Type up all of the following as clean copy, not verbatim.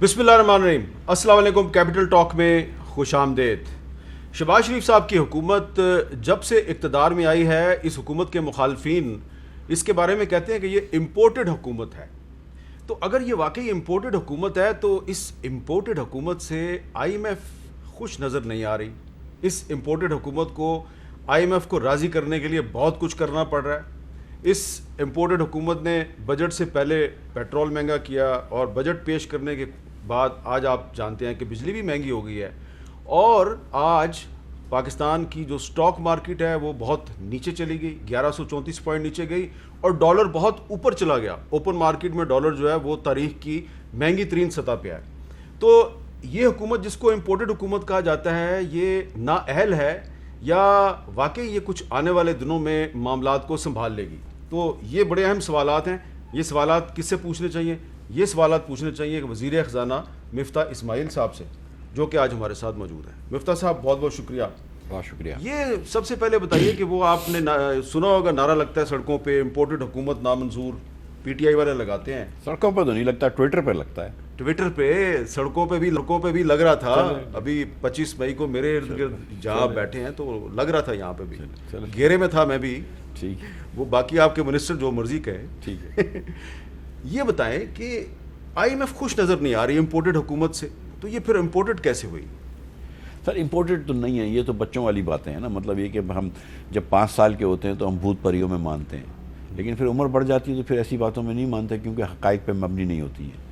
بسم اللہ الرحمن الرحیم. السلام علیکم. کیپٹل ٹاک میں خوش آمدید. شہباز شریف صاحب کی حکومت جب سے اقتدار میں آئی ہے، اس حکومت کے مخالفین اس کے بارے میں کہتے ہیں کہ یہ امپورٹڈ حکومت ہے. تو اگر یہ واقعی امپورٹڈ حکومت ہے تو اس امپورٹڈ حکومت سے آئی ایم ایف خوش نظر نہیں آ رہی. اس امپورٹڈ حکومت کو آئی ایم ایف کو راضی کرنے کے لیے بہت کچھ کرنا پڑ رہا ہے. اس امپورٹڈ حکومت نے بجٹ سے پہلے پیٹرول مہنگا کیا، اور بجٹ پیش کرنے کے بعد آج آپ جانتے ہیں کہ بجلی بھی مہنگی ہو گئی ہے، اور آج پاکستان کی جو سٹاک مارکیٹ ہے وہ بہت نیچے چلی گئی، 1134 پوائنٹ نیچے گئی، اور ڈالر بہت اوپر چلا گیا. اوپن مارکیٹ میں ڈالر جو ہے وہ تاریخ کی مہنگی ترین سطح پہ ہے. تو یہ حکومت جس کو امپورٹڈ حکومت کہا جاتا ہے، یہ نااہل ہے یا واقعی یہ کچھ آنے والے دنوں میں معاملات کو سنبھال لے گی؟ تو یہ بڑے اہم سوالات ہیں. یہ سوالات کس سے پوچھنے چاہیے؟ یہ سوالات پوچھنے چاہیے کہ وزیر خزانہ مفتاح اسماعیل صاحب سے، جو کہ آج ہمارے ساتھ موجود ہیں. مفتاح صاحب بہت بہت شکریہ. بہت شکریہ. یہ سب سے پہلے بتائیے کہ وہ آپ نے سنا ہوگا، نعرہ لگتا ہے سڑکوں پہ امپورٹڈ حکومت نامنظور، پی ٹی آئی والے لگاتے ہیں. سڑکوں پہ تو نہیں لگتا، ٹویٹر پہ لگتا ہے. ٹویٹر پہ سڑکوں پہ بھی لگ رہا تھا. ابھی 25 مئی کو میرے ارد گرد جہاں بیٹھے ہیں تو لگ رہا تھا، یہاں پہ بھی گھیرے میں تھا میں بھی. ٹھیک ہے، وہ باقی آپ کے منسٹر جو مرضی کہیں. ٹھیک ہے. یہ بتائیں کہ آئی ایم ایف خوش نظر نہیں آ رہی امپورٹڈ حکومت سے، تو یہ پھر امپورٹڈ کیسے ہوئی؟ سر امپورٹڈ تو نہیں ہے، یہ تو بچوں والی باتیں ہیں نا. مطلب یہ کہ ہم جب 5 سال کے ہوتے ہیں تو ہم بھوت پریوں میں مانتے ہیں، لیکن پھر عمر بڑھ جاتی ہے تو پھر ایسی باتوں میں نہیں مانتے، کیونکہ حقائق پہ مبنی نہیں ہوتی ہے.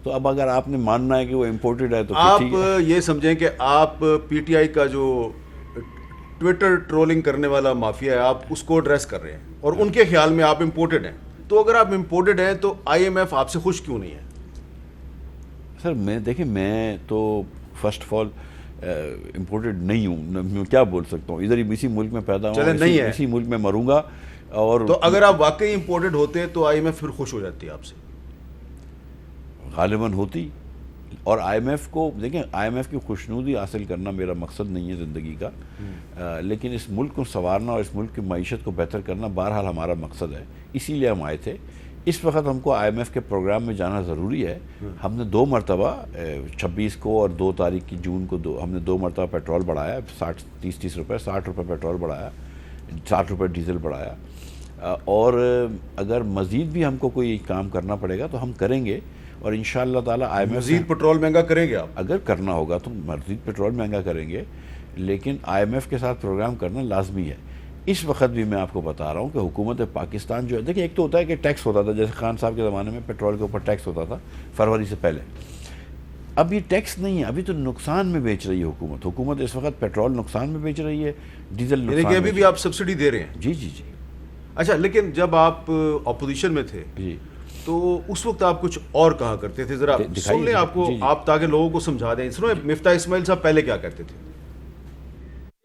تو اب اگر آپ نے ماننا ہے کہ وہ امپورٹڈ ہے تو آپ یہ سمجھیں کہ آپ پی ٹی آئی کا جو ٹویٹر ٹرولنگ کرنے والا مافیا ہے، آپ اس کو ایڈریس کر رہے ہیں، اور ان کے خیال میں آپ امپورٹڈ ہیں. تو اگر آپ امپورٹڈ ہیں تو آئی ایم ایف آپ سے خوش کیوں نہیں ہے؟ سر دیکھیں میں تو فرسٹ آف آل امپورٹڈ نہیں ہوں. میں کیا بول سکتا ہوں، ادھر اسی ملک میں پیدا ہوں، اسی ملک میں مروں گا. اور تو اگر آپ واقعی امپورٹڈ ہوتے تو آئی ایم ایف پھر خوش ہو جاتی ہے آپ سے؟ غالباً ہوتی. اور آئی ایم ایف کو دیکھیں، آئی ایم ایف کی خوشنودی حاصل کرنا میرا مقصد نہیں ہے زندگی کا، لیکن اس ملک کو سنوارنا اور اس ملک کی معیشت کو بہتر کرنا بہرحال ہمارا مقصد ہے. اسی لیے ہم آئے تھے. اس وقت ہم کو آئی ایم ایف کے پروگرام میں جانا ضروری ہے. ہم نے 2 مرتبہ 26 کو اور 2 تاریخ کی جون کو ہم نے 2 مرتبہ پیٹرول بڑھایا، 30 روپے، 60 روپے پیٹرول بڑھایا، 60 روپے ڈیزل بڑھایا. اور اگر مزید بھی ہم کو کوئی کام کرنا پڑے گا تو ہم کریں گے، اور ان شاء اللہ تعالیٰ آئی ایم ایف مزید پیٹرول مہنگا کریں گے آپ؟ اگر کرنا ہوگا تو مزید پیٹرول مہنگا کریں گے، لیکن آئی ایم ایف کے ساتھ پروگرام کرنا لازمی ہے. اس وقت بھی میں آپ کو بتا رہا ہوں کہ حکومت پاکستان جو ہے، دیکھیں ایک تو ہوتا ہے کہ ٹیکس ہوتا تھا، جیسے خان صاحب کے زمانے میں پیٹرول کے اوپر ٹیکس ہوتا تھا فروری سے پہلے. اب یہ ٹیکس نہیں ہے، ابھی تو نقصان میں بیچ رہی ہے حکومت اس وقت پیٹرول نقصان میں بیچ رہی ہے، ڈیزل نقصان یعنی کہ ابھی بھی آپ سبسڈی دے رہے ہیں؟ جی جی جی. اچھا، لیکن جب آپ اپوزیشن میں تھے جی تو اس وقت آپ کچھ اور کہا کرتے تھے. ذرا سن لیں آپ کو، آپ تاکہ لوگوں کو سمجھا دیں. سنو مفتاح اسماعیل صاحب پہلے کیا کرتے تھے.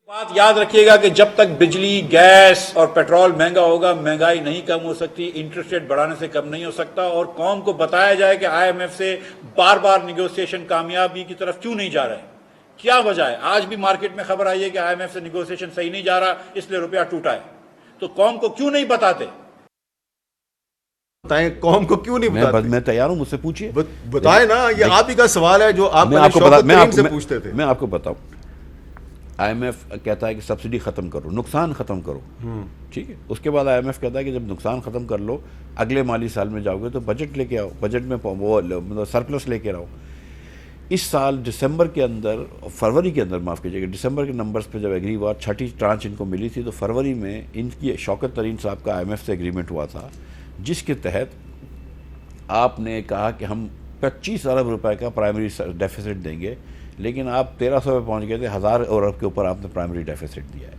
بات یاد رکھیے گا کہ جب تک بجلی، گیس اور پیٹرول مہنگا ہوگا، مہنگائی نہیں کم ہو سکتی، انٹرسٹ ریٹ بڑھانے سے کم نہیں ہو سکتا. اور قوم کو بتایا جائے کہ آئی ایم ایف سے بار بار نیگوسیشن کامیابی کی طرف کیوں نہیں جا رہے، کیا وجہ ہے. آج بھی مارکیٹ میں خبر آئی ہے کہ آئی ایم ایف سے نیگوسیشن صحیح نہیں جا رہا، اس لیے روپیہ ٹوٹا ہے. تو قوم کو کیوں نہیں بتاتے؟ بتائیں قوم کو کیوں نہیں بتاتے؟ میں تیار ہوں، مجھ سے پوچھیے. بتائیں نا، یہ آپ ہی کا سوال ہے جو آپ سے پوچھتے تھے. میں آپ کو بتاؤں، آئی ایم ایف کہتا ہے کہ سبسڈی ختم کرو، نقصان ختم کرو، ٹھیک ہے. اس کے بعد آئی ایم ایف کہتا ہے کہ جب نقصان ختم کر لو، اگلے مالی سال میں جاؤ گے تو بجٹ لے کے آؤ، بجٹ میں وہ سرپلس لے کے آؤ. اس سال دسمبر کے اندر، فروری کے اندر معاف کیجیے گا، دسمبر کے نمبرز پہ جب ایگری ہوا، 6ٹھی ٹرانچ ان کو ملی تھی، تو فروری میں ان کی شوکت ترین صاحب کا آئی ایم ایف سے ایگریمنٹ ہوا تھا، جس کے تحت آپ نے کہا کہ ہم 25 ارب روپے کا پرائمری ڈیفیسٹ دیں گے، لیکن آپ 1300 پہ پہنچ گئے تھے. 1000 ارب کے اوپر آپ نے پرائمری ڈیفیسٹ دیا ہے،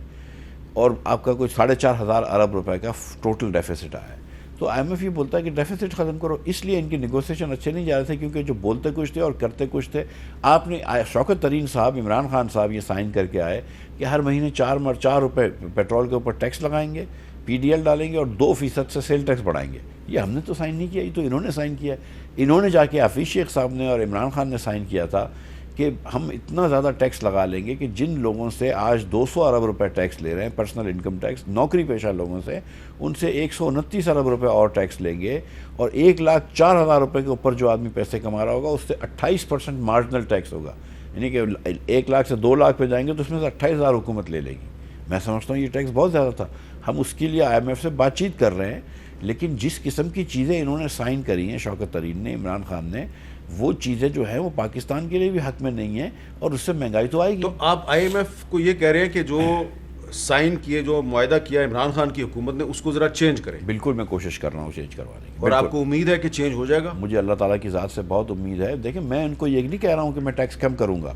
اور آپ کا کوئی 4500 ارب روپے کا ٹوٹل ڈیفیسٹ آیا ہے. تو آئی ایم ایف یہ بولتا ہے کہ ڈیفیسٹ ختم کرو. اس لیے ان کی نیگوسیشن اچھے نہیں جا رہے تھے، کیونکہ جو بولتے کچھ تھے اور کرتے کچھ تھے. آپ نے شوکت ترین صاحب، عمران خان صاحب یہ سائن کر کے آئے کہ ہر مہینے 4 روپے پیٹرول کے اوپر ٹیکس لگائیں گے، پی ڈی ایل ڈالیں گے، اور 2% سے سیل ٹیکس بڑھائیں گے. یہ ہم نے تو سائن نہیں کیا، یہ تو انہوں نے سائن کیا. انہوں نے جا کے حفیظ شیخ صاحب نے اور عمران خان نے سائن کیا تھا کہ ہم اتنا زیادہ ٹیکس لگا لیں گے کہ جن لوگوں سے آج 200 ارب روپے ٹیکس لے رہے ہیں پرسنل انکم ٹیکس، نوکری پیشہ لوگوں سے، ان سے 129 ارب روپے اور ٹیکس لیں گے، اور 1,04,000 روپے کے اوپر جو آدمی پیسے کما رہا ہوگا اس سے 28% مارجنل ٹیکس ہوگا. یعنی کہ 1 لاکھ سے 2 لاکھ پہ جائیں گے تو اس میں سے 28,000 حکومت لے لے گی. میں سمجھتا ہوں یہ ٹیکس بہت زیادہ تھا. ہم اس کے لیے IMF سے بات چیت کر رہے ہیں، لیکن جس قسم کی چیزیں انہوں نے سائن کری ہیں شوکت ترین نے، عمران خان نے، وہ چیزیں جو ہیں وہ پاکستان کے لیے بھی حق میں نہیں ہیں، اور اس سے مہنگائی تو آئے گی. تو آپ IMF کو یہ کہہ رہے ہیں کہ جو سائن کیے، جو معاہدہ کیا عمران خان کی حکومت نے، اس کو ذرا چینج کریں. بالکل میں کوشش کر رہا ہوں چینج کروانے کی. اور آپ کو امید ہے کہ چینج ہو جائے گا؟ مجھے اللہ تعالیٰ کی ذات سے بہت امید ہے. دیکھیں میں ان کو یہ نہیں کہہ رہا ہوں کہ میں ٹیکس کم کروں گا،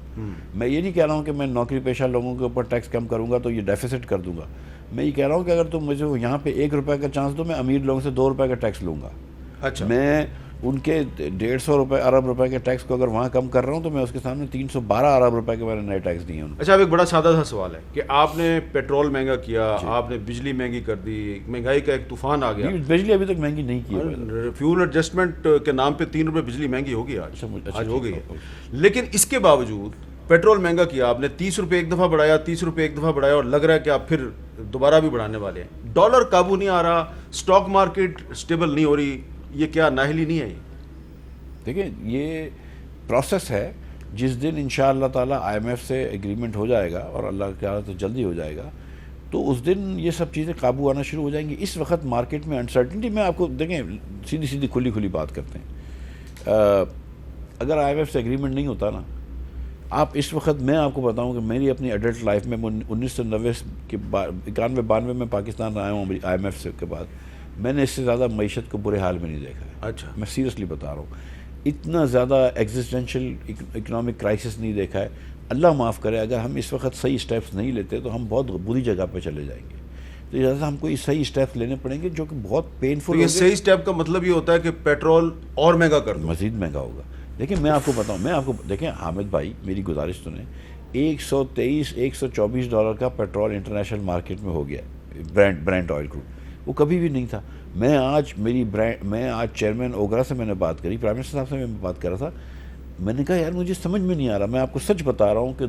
میں یہ نہیں کہہ رہا ہوں کہ میں نوکری پیشہ لوگوں کے اوپر ٹیکس کم کروں گا تو یہ ڈیفیسٹ کر دوں گا. میں یہ کہہ رہا ہوں کہ اگر تم مجھے یہاں پہ 1 روپے کا چانس دو، میں امیر لوگوں سے 2 روپے کا ٹیکس لوں گا. اچھا، میں ان کے 150 ارب روپے کے ٹیکس کو اگر وہاں کم کر رہا ہوں تو میں اس کے سامنے 312 ارب روپے کے میں نے نئے ٹیکس دیے. اچھا اب ایک بڑا سادہ سا سوال ہے کہ آپ نے پیٹرول مہنگا کیا، آپ نے بجلی مہنگی کر دی، مہنگائی کا ایک طوفان آ گیا. بجلی ابھی تک مہنگی نہیں کی ہے. فیول ایڈجسٹمنٹ کے نام پہ 3 روپے بجلی مہنگی ہوگی آج ہو گئی ہے. اچھا. لیکن اس کے باوجود پیٹرول مہنگا کیا آپ نے، 30 روپے ایک دفعہ بڑھایا، 30 روپے ایک دفعہ بڑھایا، اور لگ رہا ہے کہ آپ پھر دوبارہ بھی بڑھانے والے ہیں. ڈالر قابو نہیں آ رہا، اسٹاک مارکیٹ اسٹیبل نہیں ہو رہی، یہ کیا نااہلی نہیں ہے؟ دیکھیں یہ پروسیس ہے. جس دن انشاءاللہ تعالیٰ IMF سے ایگریمنٹ ہو جائے گا، اور اللہ کے تو جلدی ہو جائے گا، تو اس دن یہ سب چیزیں قابو آنا شروع ہو جائیں گی. اس وقت مارکیٹ میں انسرٹنٹی، میں آپ کو دیکھیں سیدھی کھلی بات کرتے ہیں. اگر IMF سے ایگریمنٹ نہیں ہوتا نا، آپ اس وقت، میں آپ کو بتاؤں کہ میری اپنی ایڈلٹ لائف میں 1990 کے 91-92 میں پاکستان آیا ہوں IMF سے کے بعد، میں نے اس سے زیادہ معیشت کو برے حال میں نہیں دیکھا ہے. اچھا، میں سیریسلی بتا رہا ہوں، اتنا زیادہ ایگزسٹینشیل اکنامک کرائسس نہیں دیکھا ہے. اللہ معاف کرے اگر ہم اس وقت صحیح اسٹیپس نہیں لیتے تو ہم بہت بری جگہ پہ چلے جائیں گے. تو لہٰذا ہم کو یہ صحیح اسٹیپس لینے پڑیں گے جو کہ بہت پینفل. یہ صحیح اسٹیپ کا مطلب یہ ہوتا ہے کہ پیٹرول اور مہنگا کر دو، مزید مہنگا ہوگا. دیکھیں میں آپ کو بتاؤں، دیکھیں حامد بھائی میری گزارش سنیں، 123-124 ڈالر کا پیٹرول انٹرنیشنل مارکیٹ میں ہو گیا، برینٹ آئل کروڈ. وہ کبھی بھی نہیں تھا. میں آج چیئرمین اوگرا سے میں نے بات کری، پرائم منسٹر صاحب سے میں بات کر رہا تھا. میں نے کہا یار مجھے سمجھ میں نہیں آ رہا. میں آپ کو سچ بتا رہا ہوں کہ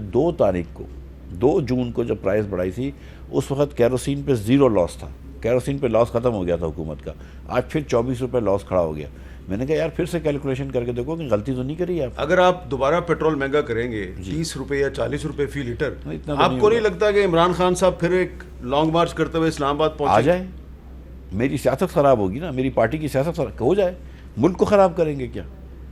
2 جون کو جب پرائس بڑھائی تھی اس وقت کیروسین پہ 0 لاس تھا. کیروسین پہ لاس ختم ہو گیا تھا حکومت کا. آج پھر 24 روپے لاس کھڑا ہو گیا. میں نے کہا یار پھر سے کیلکولیشن کر کے دیکھو کہ غلطی تو نہیں کری آپ. اگر آپ دوبارہ پیٹرول مہنگا کریں گے 30 روپے یا 40 روپے فی لیٹر، آپ کو نہیں لگتا کہ عمران خان صاحب پھر ایک لانگ مارچ کرتے ہوئے اسلام آباد پہنچ جائیں؟ میری سیاست خراب ہوگی نا، میری پارٹی کی سیاست ہو جائے، ملک کو خراب کریں گے کیا؟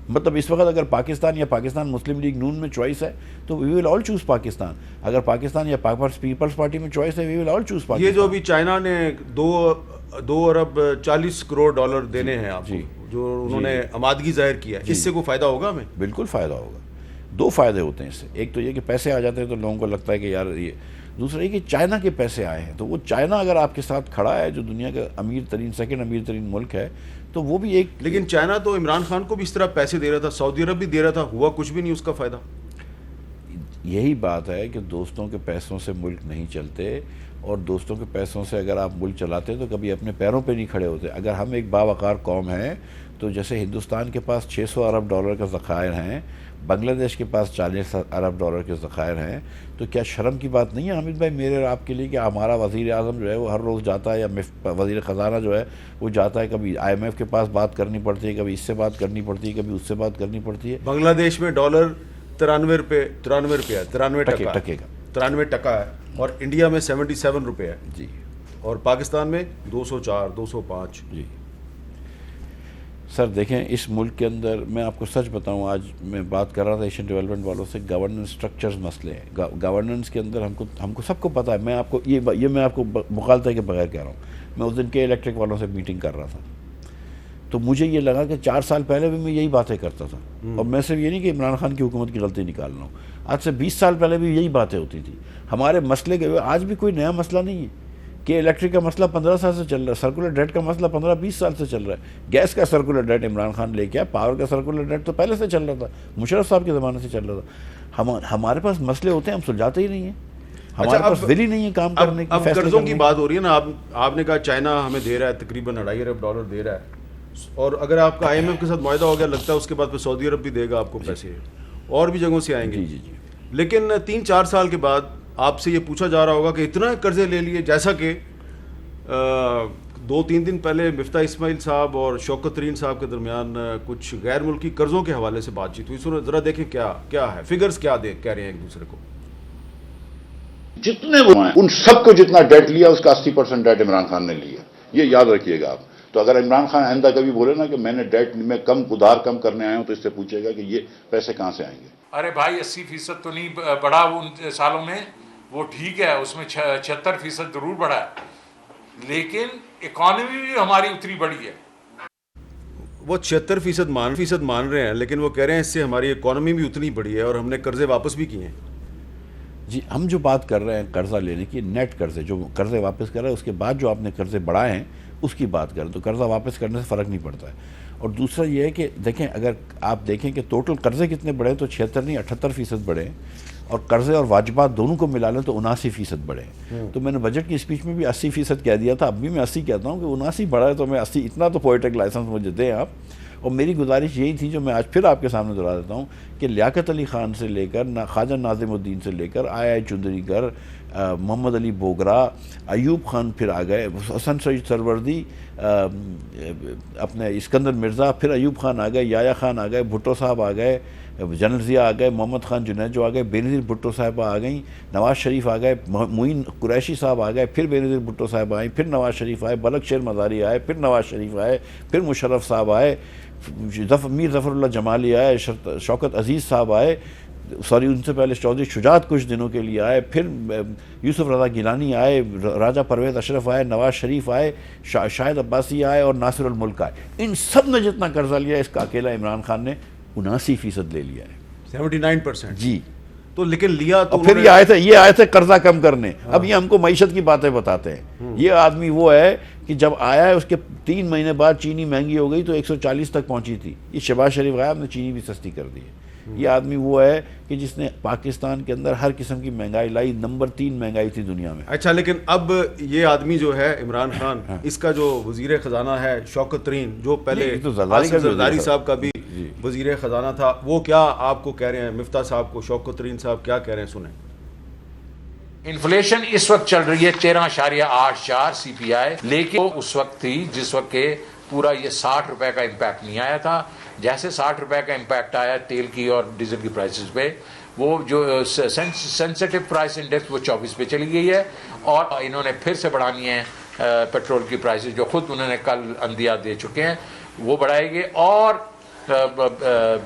مطلب اس وقت اگر پاکستان یا پاکستان مسلم لیگ نون میں چوائس ہے تو وی ول آل چوز پاکستان. اگر پاکستان یا پیپلز پارٹی میں چوائس ہے وی ول آل چوز پاکستان. یہ جو ابھی چائنا نے 2 ارب 40 کروڑ ڈالر دینے ہیں آپ کو، جو انہوں نے آمادگی ظاہر کیا ہے، اس سے کوئی فائدہ ہوگا ہمیں؟ بالکل فائدہ ہوگا. 2 فائدے ہوتے ہیں اس سے. ایک تو یہ کہ پیسے آ جاتے ہیں تو لوگوں کو لگتا ہے کہ یار یہ. دوسرا یہ کہ چائنا کے پیسے آئے ہیں تو وہ چائنا اگر آپ کے ساتھ کھڑا ہے جو دنیا کا سیکنڈ امیر ترین ملک ہے تو وہ بھی ایک. لیکن چائنا تو عمران خان کو بھی اس طرح پیسے دے رہا تھا، سعودی عرب بھی دے رہا تھا، ہوا کچھ بھی نہیں اس کا فائدہ. یہی بات ہے کہ دوستوں کے پیسوں سے ملک نہیں چلتے، اور دوستوں کے پیسوں سے اگر آپ ملک چلاتے تو کبھی اپنے پیروں پہ نہیں کھڑے ہوتے. اگر ہم ایک باوقار قوم ہیں تو جیسے ہندوستان کے پاس 600 ارب ڈالر کا ذخائر ہیں، بنگلہ دیش کے پاس 40 ارب ڈالر کے ذخائر ہیں، تو کیا شرم کی بات نہیں ہے حامد بھائی میرے اور آپ کے لیے کہ ہمارا وزیر اعظم جو ہے وہ ہر روز جاتا ہے، یا وزیر خزانہ جو ہے وہ جاتا ہے، کبھی IMF کے پاس بات کرنی پڑتی ہے، کبھی اس سے بات کرنی پڑتی ہے، کبھی اس سے بات کرنی پڑتی ہے. بنگلہ دیش میں ڈالر 93 روپے ہے، 93 ٹکا ہے، اور انڈیا میں 77 روپے ہے جی، اور پاکستان میں 204 205. جی سر دیکھیں اس ملک کے اندر میں آپ کو سچ بتاؤں، آج میں بات کر رہا تھا ایشین ڈیولپمنٹ والوں سے، گورننس سٹرکچرز مسئلے ہیں. گورننس کے اندر ہم کو سب کو پتہ ہے. میں آپ کو یہ میں آپ کو مغالطے کے بغیر کہہ رہا ہوں. میں اس دن کے الیکٹرک والوں سے میٹنگ کر رہا تھا تو مجھے یہ لگا کہ 4 سال پہلے بھی میں یہی باتیں کرتا تھا، اور میں صرف یہ نہیں کہ عمران خان کی حکومت کی غلطی نکال رہا ہوں، آج سے 20 سال پہلے بھی یہی باتیں ہوتی تھیں. ہمارے مسئلے کے آج بھی کوئی نیا مسئلہ نہیں ہے کہ الیکٹرک کا مسئلہ 15 سال سے چل رہا ہے، سرکولر ڈیٹ کا مسئلہ 15-20 سال سے چل رہا ہے. گیس کا سرکولر ڈیٹ عمران خان لے کے آیا، پاور کا سرکولر ڈیٹ تو پہلے سے چل رہا تھا، مشرف صاحب کے زمانے سے چل رہا تھا. ہمارے پاس مسئلے ہوتے ہیں، ہم سلجھاتے ہی نہیں ہیں، ہمارے پاس دل ہی نہیں ہے کام کرنے کی. اب قرضوں کی بات ہو رہی ہے نا، آپ نے کہا چائنا ہمیں دے رہا ہے تقریباً 2.5 ارب ڈالر دے رہا ہے، اور اگر آپ کا IMF کے ساتھ معاہدہ ہو گیا، لگتا ہے اس کے بعد پھر سعودی عرب بھی دے گا آپ کو پیسے. اور بھی جگہوں سے آئیں گے. جی. لیکن 3-4 سال کے بعد آپ سے یہ پوچھا جا رہا ہوگا کہ اتنا قرضے لے لیے, جیسا کہ 2-3 دن پہلے مفتاح اسماعیل صاحب اور شوکت ترین صاحب کے درمیان کچھ غیر ملکی قرضوں کے حوالے سے بات چیت ہوئی. ذرا دیکھیں کیا ہے, فگرز کیا کہہ رہے ہیں ایک دوسرے کو. جتنے وہ ہیں ان سب کو جتنا ڈیٹ لیا اس کا 80% ڈیٹ عمران خان نے لیا, یہ یاد رکھیے گا آپ. تو اگر عمران خان آئندہ کبھی بولے نا کہ میں نے ڈیٹ میں ادھار کم کرنے آیا ہوں, تو اس سے پوچھے گا کہ یہ پیسے کہاں سے آئیں گے. ارے بھائی 80% تو نہیں بڑھا ان سالوں میں, وہ ٹھیک ہے, اس میں 76% ضرور بڑھا ہے, لیکن اکانومی بھی ہماری اتنی بڑی ہے. وہ 76% مان رہے ہیں, لیکن وہ کہہ رہے ہیں اس سے ہماری اکانومی بھی اتنی بڑی ہے اور ہم نے قرضے واپس بھی کیے ہیں. جی, ہم جو بات کر رہے ہیں قرضہ لینے کی, نیٹ قرضے, جو قرضے واپس کر رہے ہیں اس کے بعد جو آپ نے قرضے بڑھائے ہیں اس کی بات کریں تو قرضہ واپس کرنے سے فرق نہیں پڑتا ہے. اور دوسرا یہ ہے کہ دیکھیں, اگر آپ دیکھیں کہ ٹوٹل قرضے کتنے بڑھے ہیں تو 76 نہیں 78% بڑھے ہیں, اور قرضے اور واجبات دونوں کو ملا لیں تو 79% بڑھے ہیں. تو میں نے بجٹ کی اسپیچ میں بھی 80% کہہ دیا تھا, اب بھی میں 80 کہتا ہوں کہ 79 بڑھا ہے, تو میں 80 اتنا تو پوئٹک لائسنس مجھے دیں آپ. اور میری گزارش یہی تھی جو میں آج پھر آپ کے سامنے دہرا دیتا ہوں کہ لیاقت علی خان سے لے کر خواجہ ناظم الدین سے لے کر آئی چودھری گر, محمد علی بوگرا, ایوب خان پھر آ گئے, حسن سعید سروردی, اپنے اسکندر مرزا, پھر ایوب خان آ گئے, یایا خان آ گئے, بھٹو صاحب آ گئے, جنرل ضیاء آ گئے, محمد خان جنیجو آ گئے, بینظیر بھٹو صاحبہ آ گئیں, نواز شریف آ گئے, معین قریشی صاحب آ گئے, پھر بینظیر بھٹو صاحب آئیں, پھر نواز شریف آئے, بلک شیر مزاری آئے, پھر نواز شریف آئے, پھر مشرف صاحب آئے, میر ظفر اللہ جمالی آئے, شوکت عزیز صاحب آئے, ان سے پہلے چودھری شجاعت کچھ دنوں کے لیے آئے, پھر یوسف رضا گیلانی آئے, راجہ پرویز اشرف آئے, نواز شریف آئے, شاہد عباسی آئے اور ناصر الملک آئے. ان سب نے جتنا قرضہ لیا اس کا اکیلا عمران خان نے 79% لے لیا ہے. 79%. جی. تو لیکن لیا تو پھر یہ آئے تھے قرضہ کم کرنے. اب یہ ہم کو معیشت کی باتیں بتاتے ہیں. یہ آدمی وہ ہے کہ جب آیا ہے اس کے 3 مہینے بعد چینی مہنگی ہو گئی تو 140 تک پہنچی تھی. یہ شہباز شریف غائب نے چینی بھی سستی کر دی ہے. یہ آدمی وہ ہے کہ جس نے پاکستان کے اندر ہر قسم کی مہنگائی لائی, نمبر 3 مہنگائی تھی دنیا میں. اچھا, لیکن اب یہ آدمی جو ہے عمران خان, اس کا جو وزیر خزانہ ہے شوکت ترین, جو پہلے زرداری صاحب کا بھی وزیر خزانہ تھا, وہ کیا آپ کو کہہ رہے ہیں, مفتاح صاحب کو شوکت ترین صاحب کیا کہہ رہے ہیں, سنیں. انفلیشن اس وقت چل رہی ہے 13.84 CPI, لیکن وہ اس وقت تھی جس وقت کہ پورا یہ 60 روپے کا امپیکٹ نہیں آیا تھا. جیسے 60 روپے کا امپیکٹ آیا تیل کی اور ڈیزل کی پرائسز پہ, وہ جو سینسٹیو پرائس انڈیکس وہ 24 پہ چلی گئی ہے, اور انہوں نے پھر سے بڑھانی ہے پیٹرول کی پرائسز, جو خود انہوں نے کل عندیہ دے چکے ہیں, وہ بڑھائے گے. اور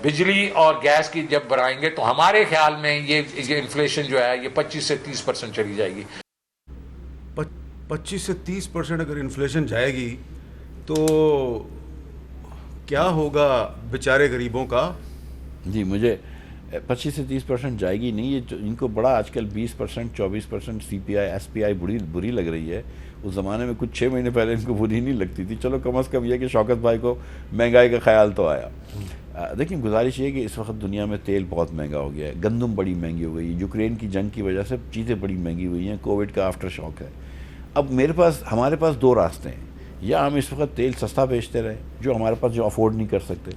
بجلی اور گیس کی جب بڑھائیں گے تو ہمارے خیال میں یہ انفلیشن جو ہے یہ 25 سے 30% چلی جائے گی. 25 سے 30% اگر انفلیشن جائے گی تو کیا ہوگا بیچارے غریبوں کا؟ جی, مجھے 25 سے 30% جائے گی نہیں. یہ ان کو بڑا آج کل 20% 24% CPI SPI بری لگ رہی ہے. اس زمانے میں کچھ 6 مہینے پہلے ان کو بری نہیں لگتی تھی. چلو کم از کم یہ کہ شوکت بھائی کو مہنگائی کا خیال تو آیا. دیکھیں, گزارش یہ کہ اس وقت دنیا میں تیل بہت مہنگا ہو گیا ہے, گندم بڑی مہنگی ہو گئی, یوکرین کی جنگ کی وجہ سے چیزیں بڑی مہنگی ہوئی ہیں, کووڈ کا آفٹر شاک ہے. اب ہمارے پاس 2 راستے ہیں. یا ہم اس وقت تیل سستا بیچتے رہیں جو ہمارے پاس جو افورڈ نہیں کر سکتے.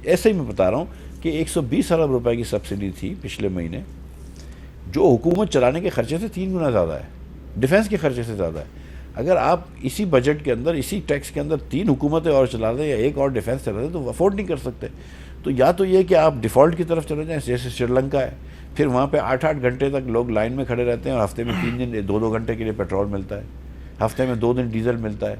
ایسے ہی میں بتا رہا ہوں کہ 120 ارب روپے کی سبسڈی تھی پچھلے مہینے, جو حکومت چلانے کے خرچے سے 3 گنا زیادہ ہے, ڈیفنس کے خرچے سے زیادہ ہے. اگر آپ اسی بجٹ کے اندر, اسی ٹیکس کے اندر 3 حکومتیں اور چلا دیں یا 1 اور ڈیفنس چلا دیں تو افورڈ نہیں کر سکتے. تو یا تو یہ کہ آپ ڈیفالٹ کی طرف چلے جائیں, جیسے سری لنکا ہے, پھر وہاں پہ 8-8 گھنٹے تک لوگ لائن میں کھڑے رہتے ہیں, اور ہفتے میں 3 دن 2-2 گھنٹے کے لیے پیٹرول ملتا ہے, ہفتے میں 2 دن ڈیزل ملتا ہے,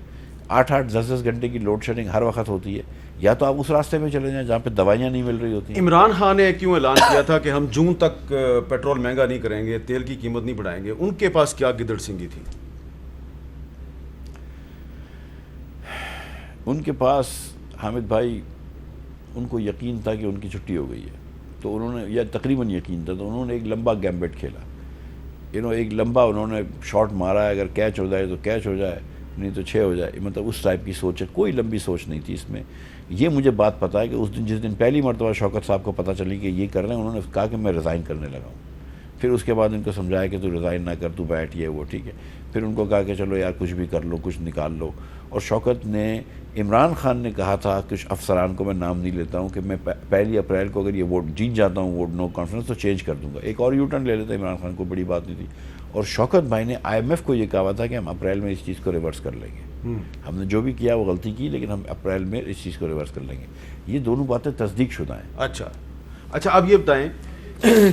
8-10 گھنٹے کی لوڈ شیڈنگ ہر وقت ہوتی ہے. یا تو آپ اس راستے میں چلے جائیں جہاں پہ دوائیاں نہیں مل رہی ہوتی ہیں. عمران خان نے کیوں اعلان کیا تھا کہ ہم جون تک پیٹرول مہنگا نہیں کریں گے, تیل کی قیمت نہیں بڑھائیں گے؟ ان کے پاس کیا گدڑ سنگی تھی؟ ان کے پاس حامد بھائی, ان کو یقین تھا کہ ان کی چھٹی ہو گئی ہے, تو انہوں نے, یا تقریباً یقین تھا, تو انہوں نے ایک لمبا گیمبٹ کھیلا. ایک لمبا انہوں نے شاٹ مارا ہے, اگر کیچ ہو جائے تو کیچ ہو جائے, نہیں تو 6 ہو جائے. مطلب اس ٹائپ کی سوچ ہے, کوئی لمبی سوچ نہیں تھی اس میں. یہ مجھے بات پتہ ہے کہ اس دن جس دن پہلی مرتبہ شوکت صاحب کو پتہ چلی کہ یہ کر رہے ہیں, انہوں نے کہا کہ میں ریزائن کرنے لگا ہوں. پھر اس کے بعد ان کو سمجھایا کہ تو ریزائن نہ کر، تو بیٹھ، یہ وہ ٹھیک ہے. پھر ان کو کہا کہ چلو یار کچھ بھی کر لو، کچھ نکال لو. اور شوکت نے، عمران خان نے کہا تھا کچھ افسران کو، میں نام نہیں لیتا ہوں، کہ میں 1 اپریل کو اگر یہ ووٹ جیت جاتا ہوں، ووٹ نو کانفیڈنس، تو چینج کر دوں گا. ایک اور یو ٹرن لے لیتا عمران خان کو، بڑی بات نہیں تھی. اور شوکت بھائی نے IMF کو یہ کہا تھا کہ ہم اپریل میں اس چیز کو ریورس کر لیں گے. ہم نے جو بھی کیا وہ غلطی کی، لیکن ہم اپریل میں اس چیز کو ریورس کر لیں گے. یہ دونوں باتیں تصدیق شدہ ہیں. اچھا اب یہ بتائیں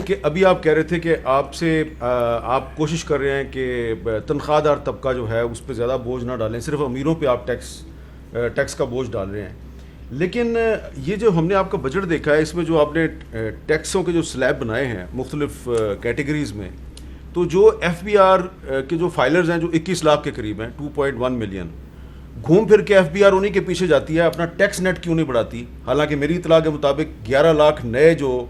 کہ ابھی آپ کہہ رہے تھے کہ آپ سے آپ کوشش کر رہے ہیں کہ تنخواہ دار طبقہ جو ہے اس پہ زیادہ بوجھ نہ ڈالیں، صرف امیروں پہ آپ ٹیکس کا بوجھ ڈال رہے ہیں. لیکن یہ جو ہم نے آپ کا بجٹ دیکھا ہے، اس میں جو آپ نے ٹیکسوں کے جو سلیب بنائے ہیں مختلف کیٹیگریز میں، تو جو FBR کے جو فائلرز ہیں جو 21 لاکھ کے قریب ہیں، 2.1 ملین، گھوم پھر کے FBR انہیں کے پیچھے جاتی ہے، اپنا ٹیکس نیٹ کیوں نہیں بڑھاتی؟ حالانکہ میری اطلاع کے مطابق 11 لاکھ نئے جو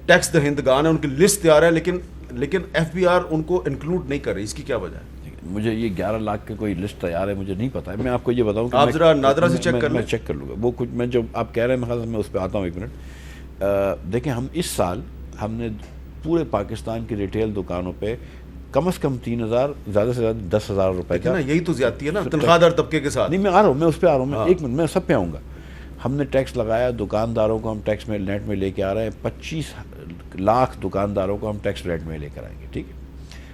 ٹیکس دہندگان ہیں ان کی لسٹ تیار ہے، لیکن FBR ان کو انکلوڈ نہیں کر رہی. اس کی کیا وجہ ہے؟ مجھے یہ 11 لاکھ کی کوئی لسٹ تیار ہے مجھے نہیں پتا ہے. میں آپ کو یہ بتاؤں کہ آپ ذرا نادرا سے چیک کر لیں. میں چیک کر لوں گا وہ کچھ. میں جو آپ کہہ رہے ہیں میں اس پہ آتا ہوں 1 منٹ. دیکھیں ہم اس سال ہم نے پورے پاکستان کی ریٹیل دکانوں پہ کم از کم 3,000 زیادہ سے زیادہ 10,000 روپے کا. یہی تو زیادتی ہے نا تنخواہ دار طبقے کے ساتھ. نہیں میں آ رہا ہوں، میں اس پہ آ رہا ہوں. 1 منٹ میں سب پہ آؤں گا. ہم نے ٹیکس لگایا دکانداروں کو، ہم ٹیکس میں نیٹ میں لے کے آ رہے ہیں. 25 لاکھ دکانداروں کو ہم ٹیکس نیٹ میں لے کر آئیں گے، ٹھیک ہے،